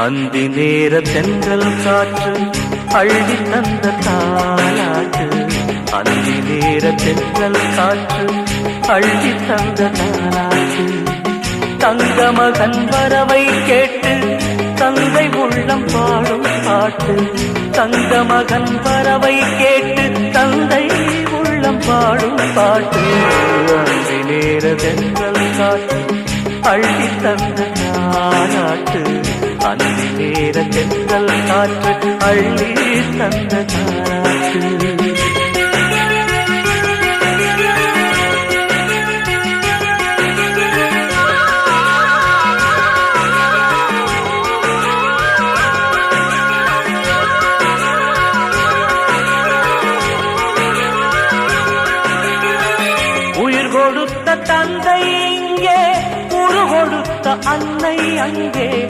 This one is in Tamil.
அந்தி நேர தென்றல் காற்று அள்ளி தந்த தாலாட்டு. அந்தி நேர தென்றல் காற்று அள்ளி தந்த தாலாட்டு. தங்க மகன் வரவை கேட்டு தந்தை உள்ளம் பாடும் பாட்டு. தங்க மகன் வரவை கேட்டு தந்தை உள்ளம் பாடும் பாட்டு. அந்தி நேர தென்றல் காற்று அள்ளி தந்த தாலாட்டு. அந்தி நேர தென்றல் காற்று அள்ளி தந்த தாலாட்டு. உயிர் கொடுத்த தந்தை இங்கே, உரு கொடுத்த அன்னை அங்கே.